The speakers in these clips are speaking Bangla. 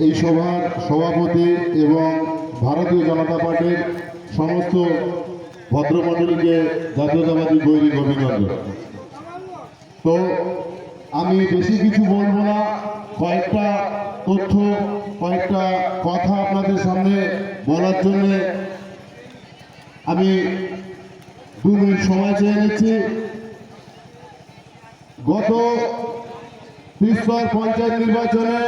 এই সভার সভাপতি এবং ভারতীয় জনতা পার্টির সমস্ত ভদ্রমণ্ডলীকে জাতীয়তাবাদী গৈরিক অভিনন্দন। তো আমি বেশি কিছু বলবো না, কয়েকটা তথ্য কয়েকটা কথা আপনাদের সামনে বলার জন্য আমি 2 মিনিট সময় চেয়ে নিচ্ছি। গত ত্রিস্তর পঞ্চায়েত নির্বাচনে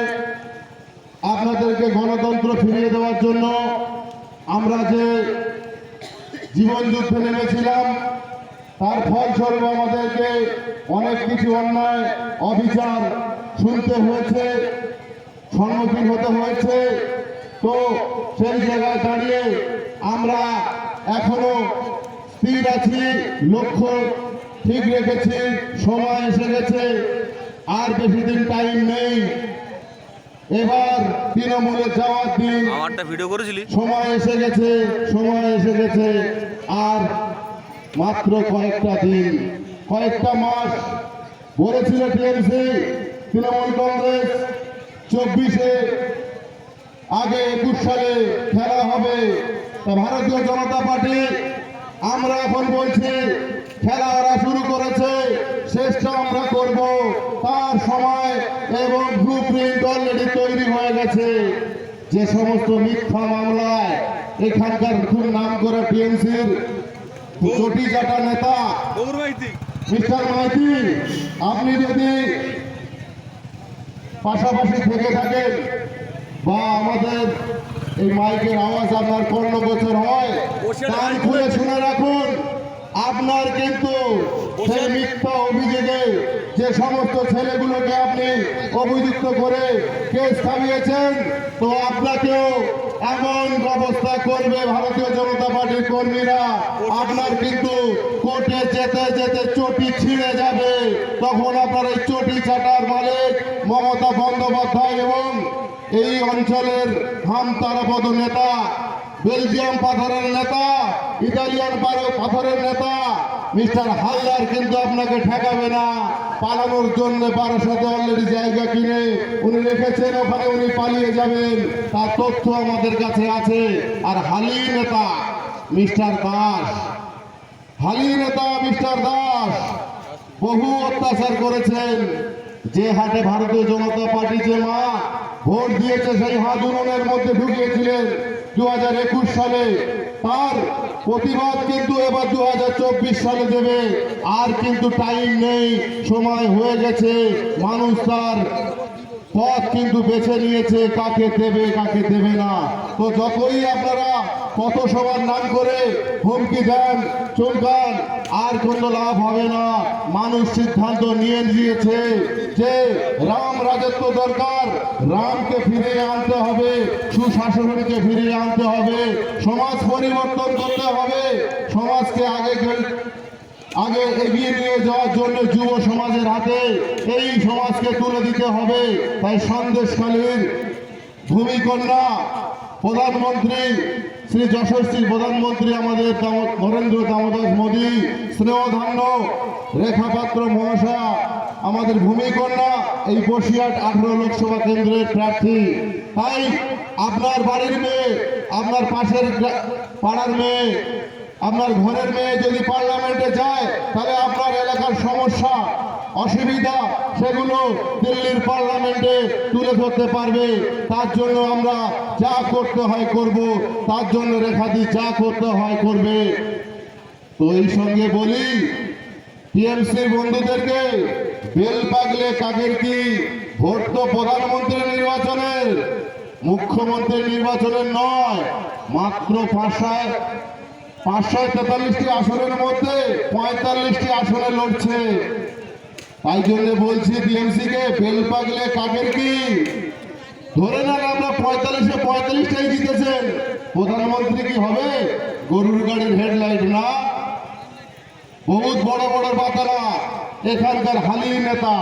আপনাদেরকে গণতন্ত্র ফিরিয়ে দেওয়ার জন্য আমরা যে জীবন যুদ্ধে নেমেছিলাম, তার ফলস্বরূপ আমাদেরকে অনেক কিছু অন্যায় অবিচার শুনতে হয়েছে, সম্মুখীন হতে হয়েছে। তো সেই জায়গায় দাঁড়িয়ে আমরা এখনো স্থির আছি, লক্ষ্য ঠিক রেখেছি, সময় এসে গেছে, আর বেশি দিন টাইম নেই। এবার তৃণমূলে যাওয়ার দিন, সময় এসে গেছে, সময় এসে গেছে। আর মাত্র কয়েকটা দিন, কয়েকটা মাস বলেছিল টিএমসি, তৃণমূল কংগ্রেস 24-এ আগে 21 সালে খেলা হবে। তা ভারতীয় জনতা পার্টি আমরা এখন বলছি খেলা ওরা শুরু করেছে, শেষটা আমরা করব। তার সময় এবং ব্লুপ্রিন্ট অলরেডি তৈরি হয়ে গেছে। যে সমস্ত মিথ্যা মামলায় এখানকার খুব নাম করা টিএমসির চটি চাটা নেতা মিস্টার মাইতি, আপনি যদি পাশাপাশি থেকে থাকেন বা আমাদের এই মাইকের আওয়াজ আপনার কর্ণগোচর হয়, কান খুলে শুনে রাখুন, আপনার কিন্তু সেই মিথ্যা অভিযোগে যে সমস্ত ছেলেগুলোকে আপনি অভিযুক্ত করে কেস থামিয়েছেন, তো আপনাকেও এমন ব্যবস্থা করবে ভারতীয় জনতা পার্টির কর্মীরা, আপনার কিন্তু কোর্টে যেতে যেতে চটি ছিঁড়ে যাবে। তখন আপনার এই চটি চাটার মালিক মমতা বন্দ্যোপাধ্যায় এবং এই অঞ্চলের হামতারাপদ নেতা, বেলজিয়াম পাথরের নেতা, ইতালিয়ান পাথরের নেতা মিস্টার হালদার কিন্তু আপনাকে ঠেকাবে না। পালানোর জন্য বারাসাতে অলরেডি জায়গা কিনে উনি রেখেছেন, ওখানে উনি পালিয়ে যাবেন, তার তথ্য আমাদের কাছে আছে। আর হালি নেতা মিস্টার দাস, হালি নেতা মিস্টার দাস বহু অত্যাচার করেছেন। যে হাটে ভারতীয় জনতা পার্টি যে মা ভোট দিয়েছে, সেই হাত উনুনের মধ্যে ঢুকিয়েছিলেন 2021 সালে। তার প্রতিবাদ কিন্তু এবার 2024 সালে দেবে। আর কিন্তু টাইম নেই, সময় হয়ে গেছে। মানুষ তার পথ কিন্তু বেছে নিয়েছে, কাকে দেবে কাকে দেবে না। তো যতই আপনারা পথসভার নাম করে হুমকি দেন, চমকান, আর কোনো লাভ হবে না। মানুষ সিদ্ধান্ত নিয়ে নিয়েছে যে রাম রাজত্ব দরকার, রামকে ফিরিয়ে আনতে হবে, সুশাসনকে ফিরিয়ে আনতে হবে, সমাজ পরিবর্তন করতে হবে। সমাজকে আগে এগিয়ে নিয়ে যাওয়ার জন্য যুব সমাজের হাতে এই সমাজকে তুলে দিতে হবে। তাই সন্দেশখালীর ভূমিকন্যা প্রধানমন্ত্রী শ্রী যশস্বী প্রধানমন্ত্রী আমাদের নরেন্দ্র দামোদর মোদী, স্নেহধন্য রেখা পাত্র মহাশয়া আমাদের ভূমিকন্যা, এই বসিরহাট 18 লোকসভা কেন্দ্রের প্রার্থী। তাই আপনার বাড়ির মেয়ে, আপনার পাশের পাড়ার মেয়ে, আপনার ঘরের মেয়ে যদি পার্লামেন্টে যায়, তাহলে আপনার এলাকার সমস্যা অসুবিধা সেগুলো দিল্লির পার্লামেন্টে তুলে ধরতে পারবে। তার জন্য আমরা যা করতে হয় করব, তার জন্য রেখাদি যা করতে হয় করবে। তো এই সঙ্গে বলি টিএমসির বন্ধুদেরকে, বেল পাগলে কাকের কি, ভোট তো প্রধানমন্ত্রী নির্বাচনের, মুখ্যমন্ত্রী নির্বাচনের নয়। মাত্র 543টি আসনের মধ্যে 45টি আসনে লড়ছে। তাই জন্য বলছি টিএমসি-কে, বেল পাগলে কাকের কি। ধরে নেন আমরা 45-এ জিতেছেন, প্রধানমন্ত্রী কি হবে? গরুর গাড়ির হেডলাইট না, বহুত বড় বড় বাতারা এখানকার হালি নেতা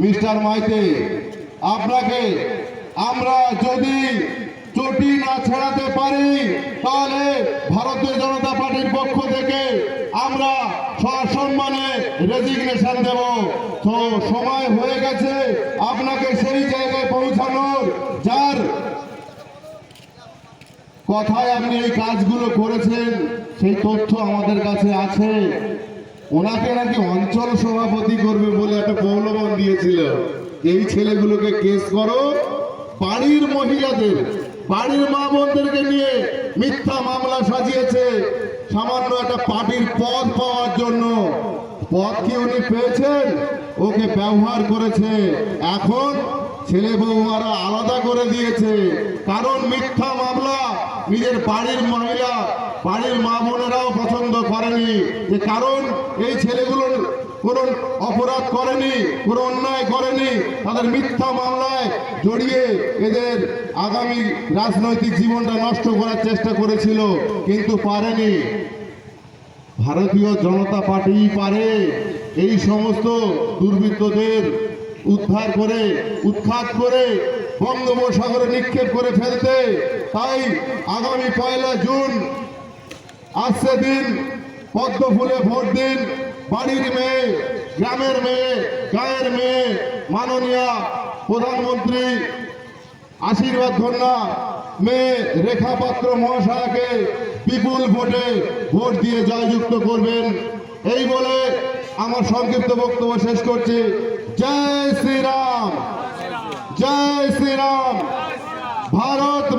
মিস্টার মাইতি। আপনাকে আমরা যদি চটি না ছাড়াতে পারি তাহলে ভারতীয় জনতা পার্টির পক্ষ থেকে আমরা সসম্মানে রেজিগনেশন দেব। তো সময় হয়ে গেছে আপনাকে সেই জায়গায় পৌঁছানোর যার কথায় আপনি এই কাজগুলো করেছেন সেই তথ্য আমাদের কাছে আছে। ওনাকে নাকি অঞ্চল সভাপতি করবে বলে একটা প্রলোভন দিয়েছিল। এই ছেলেগুলোকে কেস করো, বাড়ির মহিলাদের বাড়ির মা বোনদেরকে নিয়ে মিথ্যা মামলা সাজিয়েছে সামান্য একটা পার্টির পদ পাওয়ার জন্য। পদ কি উনি পেয়েছেন? ওকে ব্যবহার করেছে। এখন ছেলে বৌমারা আলাদা করে দিয়েছে, কারণ মিথ্যা মামলা নিজের বাড়ির মহিলা বাড়ির মা বোনেরাও পছন্দ করেনি, যে কারণ এই ছেলেগুলোর কোনো অপরাধ করেনি, কোনো অন্যায় করেনি, তাদের মিথ্যা মামলায় জড়িয়ে এদের আগামী রাজনৈতিক জীবনটা নষ্ট করার চেষ্টা করেছিল, কিন্তু পারেনি। ভারতীয় জনতা পার্টি পারে এই সমস্ত দুর্বৃত্তদের উদ্ধার করে উৎখাত করে বঙ্গোপসাগরে নিক্ষেপ করে ফেলতে। তাই আগামী 1 জুন আসছে দিন, পদ্ম ফুলে ভোট দিন। বাড়ির মেয়ে, গ্রামের মেয়ে, গায়ের মেয়ে মাননীয় প্রধানমন্ত্রী আশীর্বাদ ধন্যা মেয়ে রেখা পাত্র মহাশয়কে বিপুল ভোটে ভোট দিয়ে জয়যুক্ত করবেন। এই বলে আমার সংক্ষিপ্ত বক্তব্য শেষ করছি। জয় শ্রীরাম, জয় শ্রীরাম। ভারত